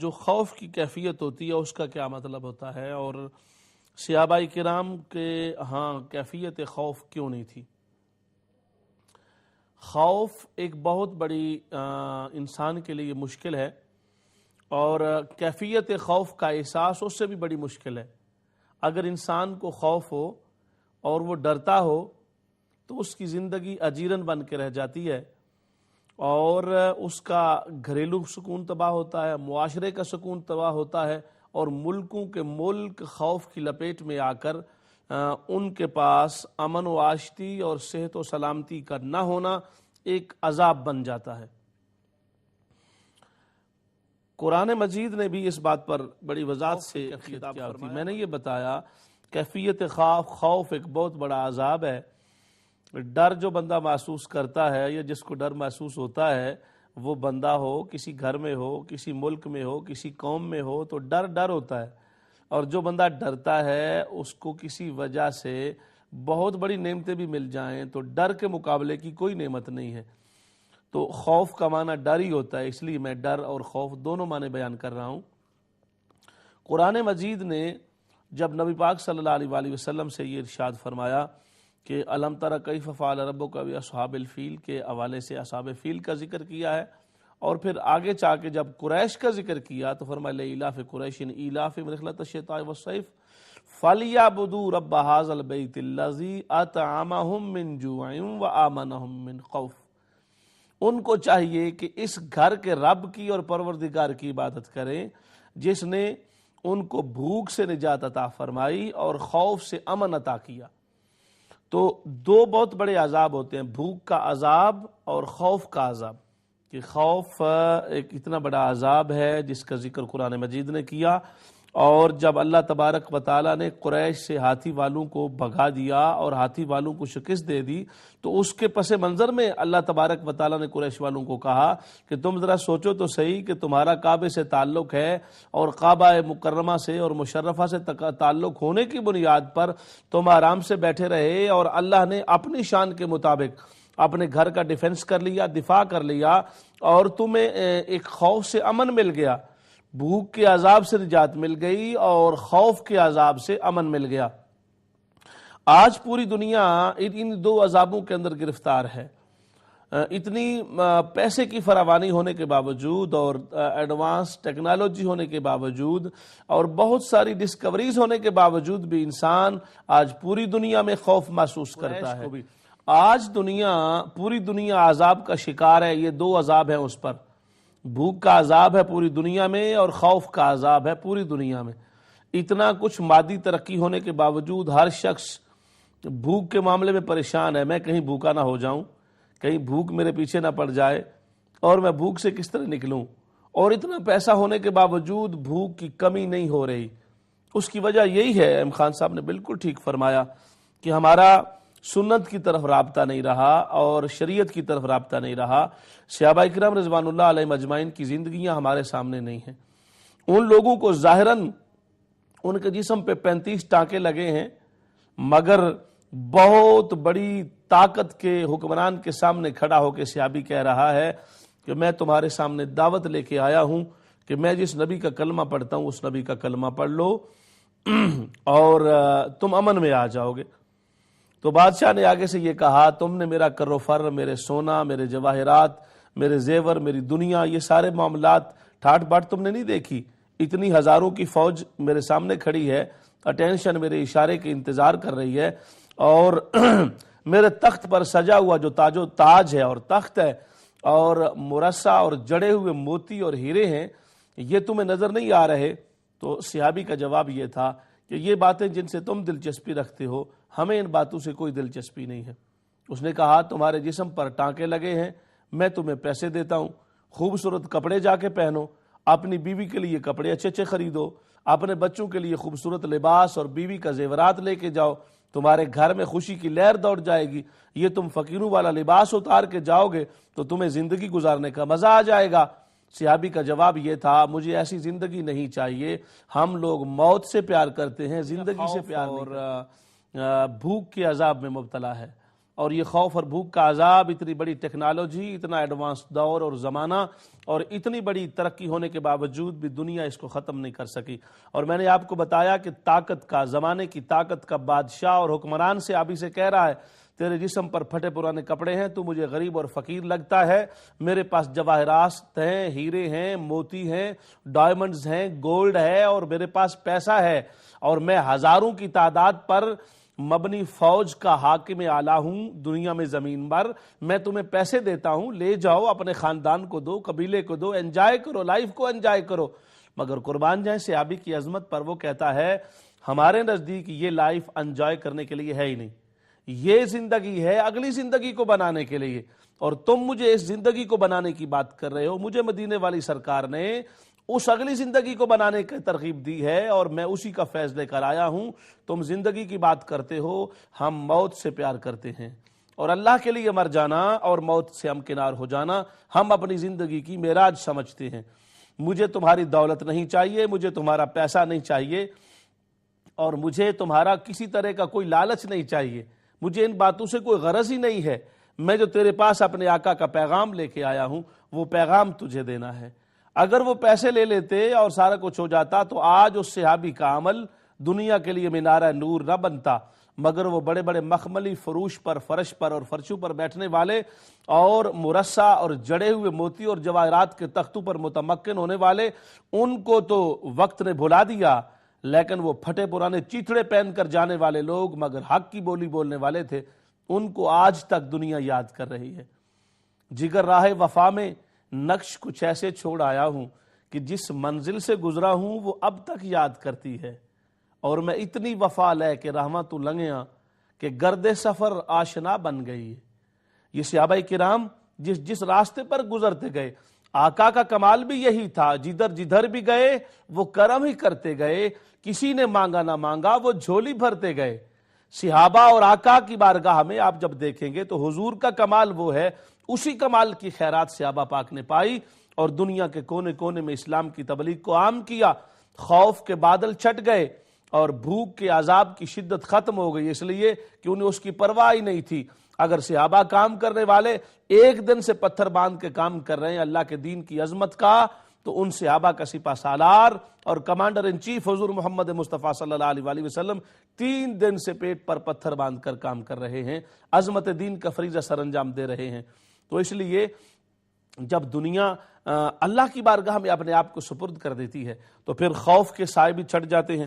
جو خوف کی کیفیت ہوتی ہے اس کا کیا مطلب ہوتا ہے، اور صحابہ کرام کے ہاں کیفیت خوف کیوں نہیں تھی؟ خوف ایک بہت بڑی انسان کے لیے مشکل ہے، اور کیفیت خوف کا احساس اس سے بھی بڑی مشکل ہے۔ اگر انسان کو خوف ہو اور وہ ڈرتا ہو تو اس کی زندگی اجیرن بن کے رہ جاتی ہے، اور اس کا گھریلو سکون تباہ ہوتا ہے، معاشرے کا سکون تباہ ہوتا ہے، اور ملکوں کے ملک خوف کی لپیٹ میں آ کر ان کے پاس امن و آشتی اور صحت و سلامتی کا نہ ہونا ایک عذاب بن جاتا ہے۔ قرآن مجید نے بھی اس بات پر بڑی وضاحت سے خطاب کیا تھی۔ میں نے یہ بتایا کیفیت خوف ایک بہت بڑا عذاب ہے۔ ڈر جو بندہ محسوس کرتا ہے یا جس کو ڈر محسوس ہوتا ہے، وہ بندہ ہو کسی گھر میں ہو، کسی ملک میں ہو، کسی قوم میں ہو، تو ڈر ہوتا ہے۔ اور جو بندہ ڈرتا ہے اس کو کسی وجہ سے بہت بڑی نعمتیں بھی مل جائیں تو ڈر کے مقابلے کی کوئی نعمت نہیں ہے۔ تو خوف کا معنی ڈر ہی ہوتا ہے، اس لیے میں ڈر اور خوف دونوں معنی بیان کر رہا ہوں۔ قرآن مجید نے جب نبی پاک صلی اللہ علیہ وآلہ وسلم سے یہ ارشاد فرمایا کہ الم تر کیف فعل ربک باصحاب الفیل کے حوالے سے اصحاب فیل کا ذکر کیا ہے، اور پھر آگے چاہ کے جب قریش کا ذکر کیا تو فرمایا لإیلاف قریش ایلافہم رحلۃ الشتاء والصیف فلیعبدوا رب ھذا البیت الذی اطعمہم من جوع وآمنہم من خوف۔ ان کو چاہیے کہ اس گھر کے رب کی اور پروردگار کی عبادت کریں جس نے ان کو بھوک سے نجات عطا فرمائی اور خوف سے امن عطا کیا۔ تو دو بہت بڑے عذاب ہوتے ہیں، بھوک کا عذاب اور خوف کا عذاب۔ کہ خوف ایک اتنا بڑا عذاب ہے جس کا ذکر قرآن مجید نے کیا، اور جب اللہ تبارک و تعالیٰ نے قریش سے ہاتھی والوں کو بھگا دیا اور ہاتھی والوں کو شکست دے دی، تو اس کے پس منظر میں اللہ تبارک و تعالیٰ نے قریش والوں کو کہا کہ تم ذرا سوچو تو صحیح کہ تمہارا کعبے سے تعلق ہے، اور کعبہ مکرمہ سے اور مشرفہ سے تعلق ہونے کی بنیاد پر تم آرام سے بیٹھے رہے، اور اللہ نے اپنی شان کے مطابق اپنے گھر کا ڈیفنس کر لیا، دفاع کر لیا، اور تمہیں ایک خوف سے امن مل گیا، بھوک کے عذاب سے نجات مل گئی اور خوف کے عذاب سے امن مل گیا۔ آج پوری دنیا ان دو عذابوں کے اندر گرفتار ہے۔ اتنی پیسے کی فراوانی ہونے کے باوجود اور ایڈوانس ٹیکنالوجی ہونے کے باوجود اور بہت ساری ڈسکوریز ہونے کے باوجود بھی انسان آج پوری دنیا میں خوف محسوس کرتا ہے۔ آج پوری دنیا عذاب کا شکار ہے۔ یہ دو عذاب ہیں اس پر، بھوک کا عذاب ہے پوری دنیا میں اور خوف کا عذاب ہے پوری دنیا میں۔ اتنا کچھ مادی ترقی ہونے کے باوجود ہر شخص بھوک کے معاملے میں پریشان ہے، میں کہیں بھوکا نہ ہو جاؤں، کہیں بھوک میرے پیچھے نہ پڑ جائے، اور میں بھوک سے کس طرح نکلوں۔ اور اتنا پیسہ ہونے کے باوجود بھوک کی کمی نہیں ہو رہی۔ اس کی وجہ یہی ہے، ایم خان صاحب نے بالکل ٹھیک فرمایا، کہ ہمارا سنت کی طرف رابطہ نہیں رہا اور شریعت کی طرف رابطہ نہیں رہا۔ صحابہ کرام رضوان اللہ علیہ اجمعین کی زندگیاں ہمارے سامنے نہیں ہیں۔ ان لوگوں کو ظاہراً ان کے جسم پہ 35 ٹانکے لگے ہیں، مگر بہت بڑی طاقت کے حکمران کے سامنے کھڑا ہو کے صحابی کہہ رہا ہے کہ میں تمہارے سامنے دعوت لے کے آیا ہوں کہ میں جس نبی کا کلمہ پڑھتا ہوں اس نبی کا کلمہ پڑھ لو اور تم امن میں آ جاؤ گے۔ تو بادشاہ نے آگے سے یہ کہا، تم نے میرا کر و فر، میرے سونا، میرے جواہرات، میرے زیور، میری دنیا، یہ سارے معاملات ٹھاٹ باٹ تم نے نہیں دیکھی۔ اتنی ہزاروں کی فوج میرے سامنے کھڑی ہے، اٹینشن میرے اشارے کے انتظار کر رہی ہے، اور میرے تخت پر سجا ہوا جو تاج ہے اور تخت ہے اور مرصع اور جڑے ہوئے موتی اور ہیرے ہیں، یہ تمہیں نظر نہیں آ رہے؟ تو صحابی کا جواب یہ تھا کہ یہ باتیں جن سے تم دلچسپی رکھتے ہو، ہمیں ان باتوں سے کوئی دلچسپی نہیں ہے۔ اس نے کہا تمہارے جسم پر ٹانکے لگے ہیں، میں تمہیں پیسے دیتا ہوں، خوبصورت کپڑے جا کے پہنو، اپنی بیوی کے لیے کپڑے اچھے اچھے خریدو، اپنے بچوں کے لیے خوبصورت لباس اور بیوی کا زیورات لے کے جاؤ، تمہارے گھر میں خوشی کی لہر دوڑ جائے گی۔ یہ تم فقیروں والا لباس اتار کے جاؤ گے تو تمہیں زندگی گزارنے کا مزہ آ جائے گا۔ صحابی کا جواب یہ تھا، مجھے ایسی زندگی نہیں چاہیے، ہم لوگ موت سے پیار کرتے ہیں، زندگی سے پیار نہیں، اور بھوک کے عذاب میں مبتلا ہے۔ اور یہ خوف اور بھوک کا عذاب اتنی بڑی ٹیکنالوجی، اتنا ایڈوانس دور اور زمانہ اور اتنی بڑی ترقی ہونے کے باوجود بھی دنیا اس کو ختم نہیں کر سکی۔ اور میں نے آپ کو بتایا کہ طاقت کا، زمانے کی طاقت کا بادشاہ اور حکمران سے ابھی سے کہہ رہا ہے تیرے جسم پر پھٹے پرانے کپڑے ہیں، تو مجھے غریب اور فقیر لگتا ہے، میرے پاس جواہرات ہیں، ہیرے ہیں، موتی ہیں، ڈائمنڈز ہیں، گولڈ ہے اور میرے پاس پیسہ ہے، اور میں ہزاروں کی تعداد پر مبنی فوج کا حاکم اعلیٰ ہوں دنیا میں، زمین پر، میں تمہیں پیسے دیتا ہوں، لے جاؤ، اپنے خاندان کو دو، قبیلے کو دو، انجوائے کرو، لائف کو انجوائے کرو۔ مگر قربان جائیں صحابی کی عظمت پر، وہ کہتا ہے ہمارے نزدیک یہ لائف انجوائے کرنے کے لیے ہے ہی نہیں، یہ زندگی ہے اگلی زندگی کو بنانے کے لیے، اور تم مجھے اس زندگی کو بنانے کی بات کر رہے ہو۔ مجھے مدینے والی سرکار نے اس اگلی زندگی کو بنانے کی ترغیب دی ہے اور میں اسی کا فیض لے کر آیا ہوں۔ تم زندگی کی بات کرتے ہو، ہم موت سے پیار کرتے ہیں، اور اللہ کے لیے مر جانا اور موت سے ہمکنار ہو جانا ہم اپنی زندگی کی معراج سمجھتے ہیں۔ مجھے تمہاری دولت نہیں چاہیے، مجھے تمہارا پیسہ نہیں چاہیے، اور مجھے تمہارا کسی طرح کا کوئی لالچ نہیں چاہیے، مجھے ان باتوں سے کوئی غرض ہی نہیں ہے۔ میں جو تیرے پاس اپنے آقا کا پیغام لے کے آیا ہوں وہ پیغام تجھے دینا ہے۔ اگر وہ پیسے لے لیتے اور سارا کچھ ہو جاتا تو آج اس صحابی کا عمل دنیا کے لیے منارہ نور نہ بنتا، مگر وہ بڑے بڑے مخملی فروش پر، فرش پر اور فرشوں پر بیٹھنے والے اور مرصع اور جڑے ہوئے موتی اور جواہرات کے تختوں پر متمکن ہونے والے، ان کو تو وقت نے بھلا دیا، لیکن وہ پھٹے پرانے چیتڑے پہن کر جانے والے لوگ مگر حق کی بولی بولنے والے تھے، ان کو آج تک دنیا یاد کر رہی ہے۔ جگر راہ وفا میں نقش کچھ ایسے چھوڑ آیا ہوں کہ جس منزل سے گزرا ہوں وہ اب تک یاد کرتی ہے، اور میں اتنی وفا لے کے رحمت تو لنگیاں کہ گرد سفر آشنا بن گئی ہے۔ یہ صحابہ کرام جس راستے پر گزرتے گئے، آقا کا کمال بھی یہی تھا، جدھر بھی گئے وہ کرم ہی کرتے گئے، کسی نے مانگا نہ مانگا، وہ جھولی بھرتے گئے۔ صحابہ اور آقا کی بارگاہ میں آپ جب دیکھیں گے تو حضور کا کمال وہ ہے، اسی کمال کی خیرات صحابہ پاک نے پائی اور دنیا کے کونے کونے میں اسلام کی تبلیغ کو عام کیا۔ خوف کے بادل چھٹ گئے اور بھوک کے عذاب کی شدت ختم ہو گئی، اس لیے کہ انہیں اس کی پرواہ ہی نہیں تھی۔ اگر صحابہ کام کرنے والے ایک دن سے پتھر باندھ کے کام کر رہے ہیں اللہ کے دین کی عظمت کا، تو ان صحابہ کا سپہ سالار اور کمانڈر ان چیف حضور محمد مصطفیٰ صلی اللہ علیہ وآلہ وسلم 3 دن سے پیٹ پر پتھر باندھ کر کام کر رہے ہیں، عظمت دین کا فریضہ سر انجام دے رہے ہیں۔ تو اس لیے جب دنیا اللہ کی بارگاہ میں اپنے آپ کو سپرد کر دیتی ہے تو پھر خوف کے سائے بھی چھٹ جاتے ہیں۔